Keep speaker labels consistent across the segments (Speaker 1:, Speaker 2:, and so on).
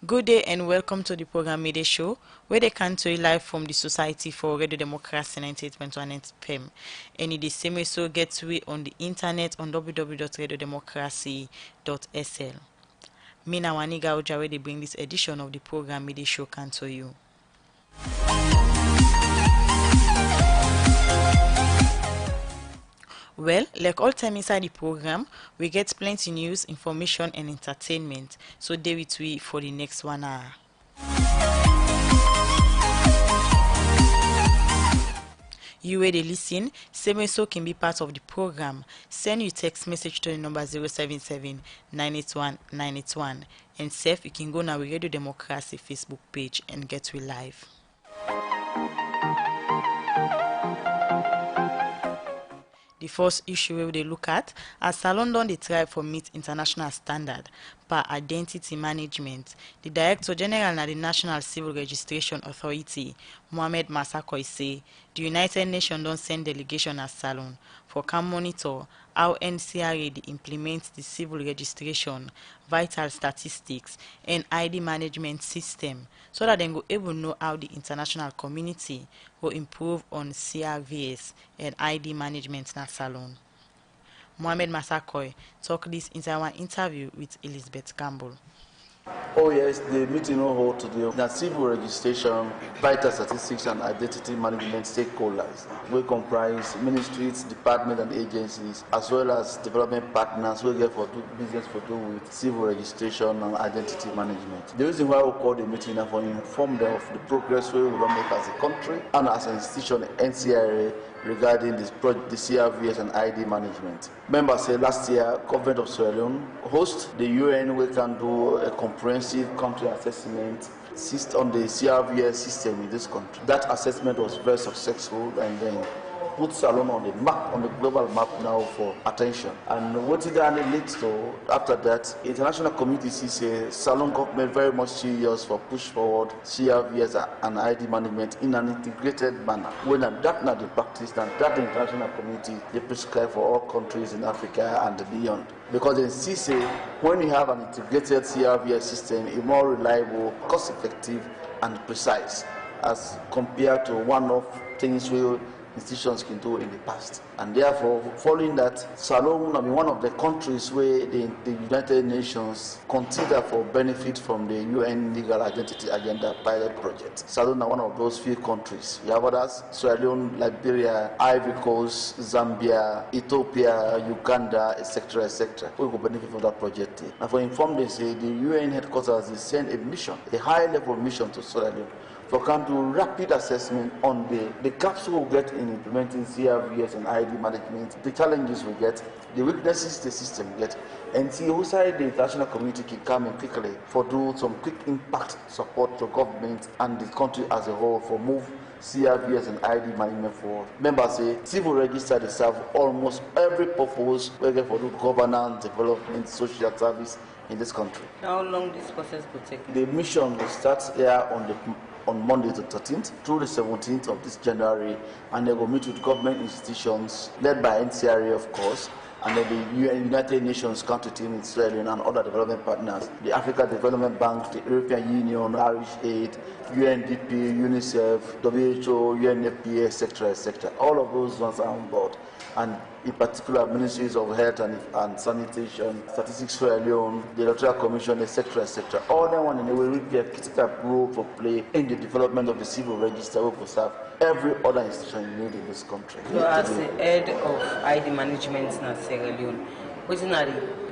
Speaker 1: Good day and welcome to the program Midday Show, where they come to you live from the Society for Radio Democracy 98.1 FM. And it is same way so gets we on the internet on www.radiodemocracy.sl. Me na Waniga Oja, where they bring this edition of the program Midday Show can to you. Well, like all time inside the program, we get plenty news, information and entertainment. So stay with we for the next 1 hour. You where they listen, same so can be part of the program. Send your text message to the number 077 981 981. And safe you can go now with Radio Democracy Facebook page and get we live. The first issue we will look at as London they try for meet international standard per identity management. The Director General of the National Civil Registration Authority, Mohamed Massakoy, say the United Nations don't send delegation as Salon for can monitor how NCRA they implement the civil registration, vital statistics, and ID management system so that they go able know how the international community will improve on CRVS and ID management na Salon. Mohamed Massakoy talk this in one interview with Elizabeth Campbell.
Speaker 2: Oh yes, the meeting will hold today. The civil registration, vital statistics and identity management stakeholders will comprise ministries, departments and agencies, as well as development partners who get for business for do with civil registration and identity management. The reason why we call the meeting is for inform them of the progress we will make as a country and as an institution, NCRA, regarding this project, the CRVS and ID management. Members say last year, government of Sierra Leone host the UN. We can do a comprehensive country assessment on the CRVS system in this country. That assessment was very successful and then put Salon on the map, on the global map now for attention. And what it leads to after that, international community sees a Salon government very much serious for push forward CRVS and ID management in an integrated manner. When that not the practice, and that the international community they prescribe for all countries in Africa and beyond. Because they see say when you have an integrated CRVS system, it's more reliable, cost-effective, and precise as compared to one-off things we institutions can do in the past. And therefore, following that, Salon will be one of the countries where the United Nations consider for benefit from the UN Legal Identity Agenda pilot project. Salon is one of those few countries. You have others, Sierra Leone, Liberia, Ivory Coast, Zambia, Ethiopia, Uganda, etc., etc., who will benefit from that project. And for inform they say the UN headquarters is send a mission, a high-level mission to Sierra Leone for can do rapid assessment on the gaps we will get in implementing CRVS and ID management, the challenges we get, the weaknesses the system get, and see who side the international community can come in quickly for do some quick impact support to government and the country as a whole for move CRVS and ID management forward. Members say civil register they serve almost every purpose we get for do governance, development, social service in this country.
Speaker 3: How long this process will take?
Speaker 2: The mission will start here on Monday the 13th through the 17th of this January, and they will meet with government institutions led by NCRA, of course, and then the United Nations country team in Sierra Leone and other development partners, the Africa Development Bank, the European Union, Irish Aid, UNDP, UNICEF, WHO, UNFPA, etc., etc. All of those ones are on board. And in particular, ministries of health and sanitation, statistics for Sierra Leone, the electoral commission, etc., etc. All them one in a way will be a critical role for play in the development of the civil register, which will serve every other institution you need in this country.
Speaker 3: So, as the head of ID management in Sierra Leone, what are the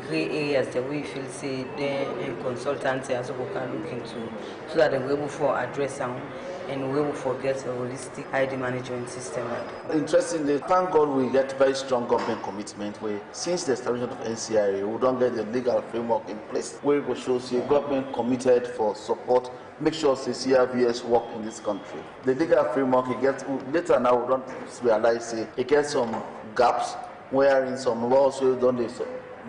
Speaker 3: grey areas that we feel say the consultants as we can look into so that we're able to address them? And we will forget a holistic ID management system.
Speaker 2: Interestingly, thank God we get very strong government commitment where since the establishment of NCRA, we don't get the legal framework in place where we show see government committed for support, make sure the CRVS work in this country. The legal framework, it gets, later now we don't realize it gets some gaps where in some laws we don't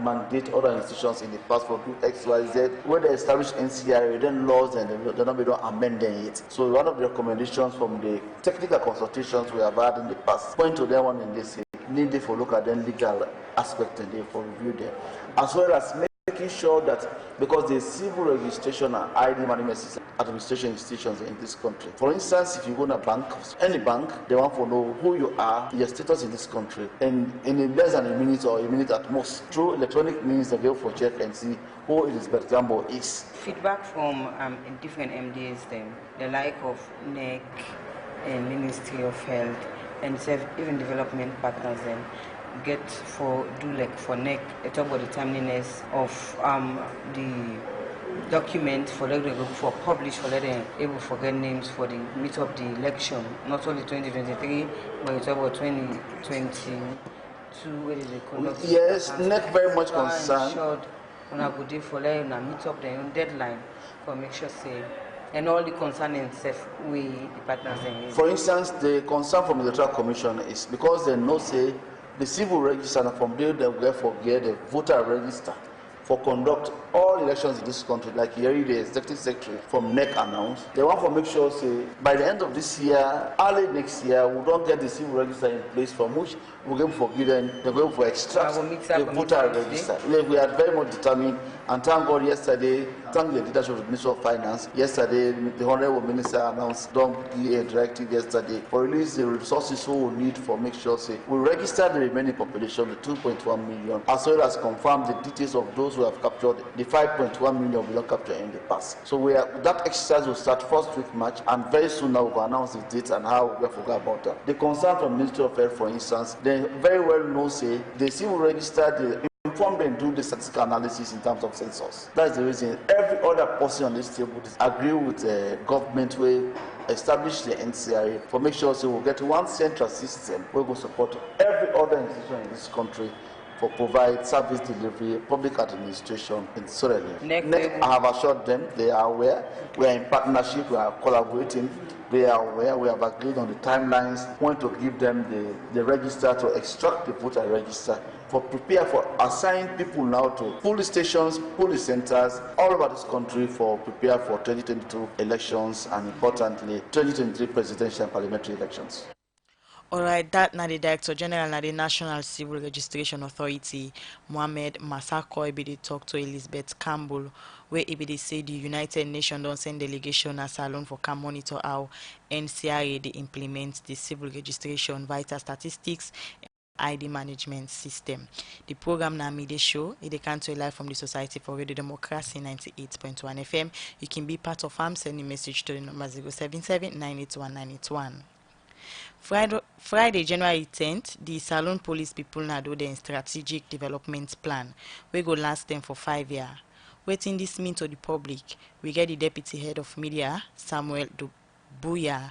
Speaker 2: mandate other institutions in the past for do XYZ. When they establish NCRA, then laws and they don't amend it. So one of the recommendations from the technical consultations we have had in the past point to them one in this need for look at the legal aspect and they for review them, as well as make making sure that because the civil registration and ID management system administration institutions in this country. For instance, if you go to a bank, any bank, they want to know who you are, your status in this country, and in less than a minute or a minute at most, through electronic means, they go for check and see who it is, for example, is.
Speaker 3: Feedback from different MDAs, them, the like of NEC and Ministry of Health and even development partners, them get for do like for NEC, they talk about the timeliness of the document for them for publish for them able to get names for the meet up the election, not only 2023 but it's about 2022 where they conduct.
Speaker 2: Yes, NEC very much concerned.
Speaker 3: When I go there for like meet up their own deadline for make sure say and all the concerning self we the partners.
Speaker 2: For instance, the concern from the Electoral Commission is because they know say the civil register from there they will forget the voter register for conduct all elections in this country, like here the executive secretary from NEC announced. They want to make sure say by the end of this year, early next year, we don't get the civil register in place from which we're going to forgive them, they're going to extract the voter register. We are very much determined, and thank God yesterday, thank the leadership of the Ministry of Finance. Yesterday, the Honorable Minister announced, don't give a directive yesterday for release the resources we will need for make sure say we register the remaining population, the 2.1 million, as well as confirm the details of those who have captured the 5.1 million we don't capture in the past. So that exercise will start first week March, and very soon now we will announce the dates and how we forget about that. The concern from Ministry of Health, for instance, they very well know say the civil register, they inform them do the statistical analysis in terms of census. That's the reason every other person on this table agree with the government way establish the INSAI for make sure so we'll get one central system where we will support every other institution in this country for provide service delivery, public administration in Sierra Leone. I have assured them they are aware. We are in partnership, we are collaborating. They are aware. We have agreed on the timelines. We want to give them the register to extract the voter register for prepare for assign people now to police stations, police centers all over this country for prepare for 2022 elections and importantly 2023 presidential and parliamentary elections.
Speaker 1: Alright, that na the Director General na the National Civil Registration Authority, Mohammed Masako, be dey talk to Elizabeth Campbell, where he be dey say the United Nations don't send delegation as alone for can monitor how NCRA they implement the civil registration, vital statistics, ID management system. The program na media show. It can to live from the Society for Radio Democracy 98.1 FM. You can be part of send a message to the number 077 981 981. Friday, January 10th, the Salon Police people now do their strategic development plan. We go last them for 5 years. Waiting this mean to the public, we get the Deputy Head of Media, Samuel Dubuya,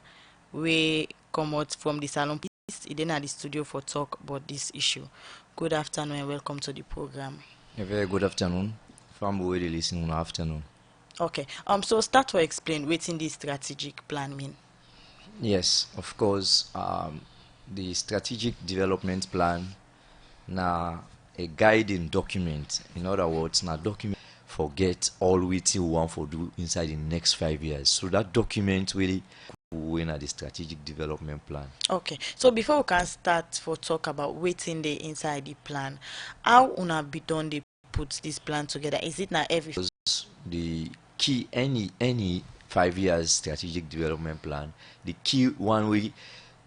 Speaker 1: we come out from the Salon Police. He then at the studio for talk about this issue. Good afternoon and welcome to the program.
Speaker 4: A very good afternoon. From where they listen in the afternoon.
Speaker 1: Okay. So start to explain what in this strategic plan mean.
Speaker 4: Yes, of course. The strategic development plan na a guiding document. In other words, na document forget all we want for do inside the next 5 years. So that document really win at the strategic development plan.
Speaker 1: Okay. So before we can start for talk about waiting the inside the plan, how una be done they put this plan together? Is it not every
Speaker 4: the key any 5 years strategic development plan, the key one we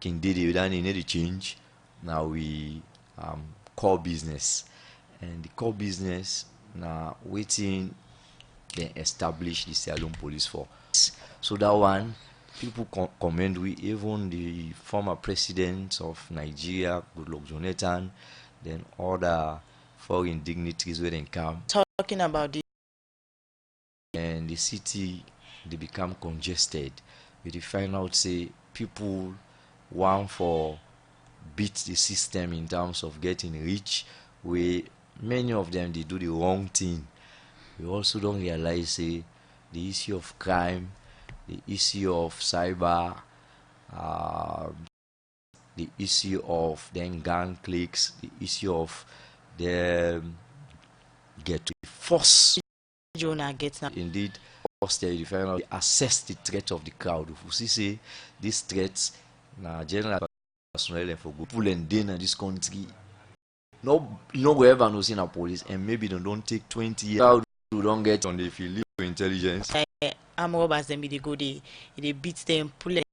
Speaker 4: can do it without any change. Now we core business, and the core business now waiting then establish the Salon Police for. So that one people commend we, even the former president of Nigeria, Goodluck Jonathan, then other foreign dignitaries where they come
Speaker 1: talking about this,
Speaker 4: and the city they become congested. We find out say people want for beat the system in terms of getting rich, where many of them they do the wrong thing. We also don't realize say the issue of crime, the issue of cyber, the issue of then gang cliques, the issue of them get to force.
Speaker 1: Jonah gets now.
Speaker 4: Indeed, first you find out assess the threat of the crowd. If you see say these threats na general personnel for good people and then in this country No, you know, wherever no seen a police, and maybe they don't take 20 years. How you don't get on the field for intelligence.
Speaker 1: Arm robbers them they go they beat them, pull them,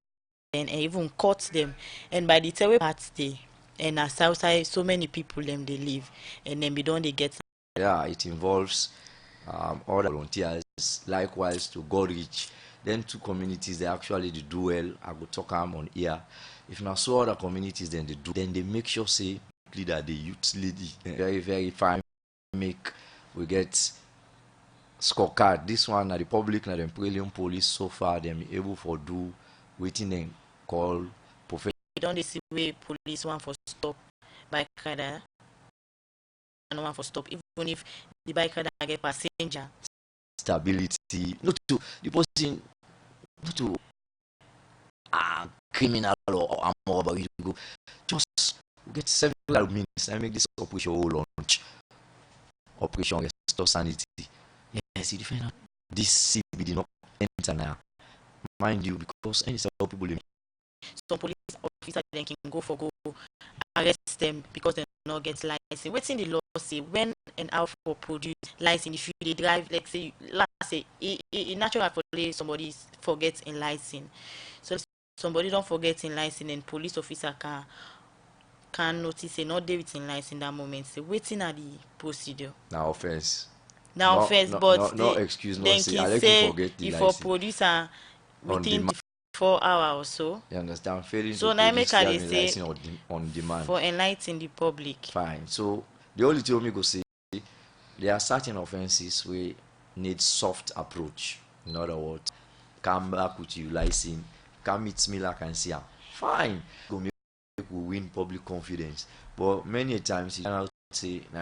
Speaker 1: and even cut them. And by the time we part day, and as outside so many people them they leave, and then we don't they get.
Speaker 4: Yeah, it involves other volunteers, likewise to go reach. Then two communities they actually they do well. I go talk them on here. If not so other communities then they do, then they make sure say that the youth lady very very fine make we get scorecard. This one na the public na the Imperial Police so far them able for do waiting them call professional.
Speaker 1: We don't they see way police one for stop bike rider and one for stop even if the bike rider get passenger.
Speaker 4: Stability, not to the person, not to criminal or armed robbery to go. Just get several minutes and make this operation whole launch. Operation Restore Sanity. Yes, you defend this CBD not enter now. Mind you, because any people in
Speaker 1: Some police officer then can go arrest them because they not get license. Waiting the law say when an alpha produce license, if you they drive, let's say last say it natural for somebody forget in license. So somebody don't forget in license and police officer can notice say not there with in license in that moment. Say waiting at the procedure.
Speaker 4: now offense.
Speaker 1: Now first, but
Speaker 4: no excuse, no
Speaker 1: then
Speaker 4: say I
Speaker 1: can
Speaker 4: like
Speaker 1: say
Speaker 4: you forget the
Speaker 1: if for
Speaker 4: license.
Speaker 1: producer
Speaker 4: On
Speaker 1: within
Speaker 4: demand.
Speaker 1: the 4 hours or so.
Speaker 4: You understand? Failing
Speaker 1: So
Speaker 4: to
Speaker 1: now
Speaker 4: produce
Speaker 1: make her
Speaker 4: driving
Speaker 1: say
Speaker 4: license on demand.
Speaker 1: for enlightening the public.
Speaker 4: Fine. So the only thing we go say there are certain offenses where need soft approach. In other words, come back with you license, come meet me like and see am. Fine. Go make we win public confidence. But many times you cannot say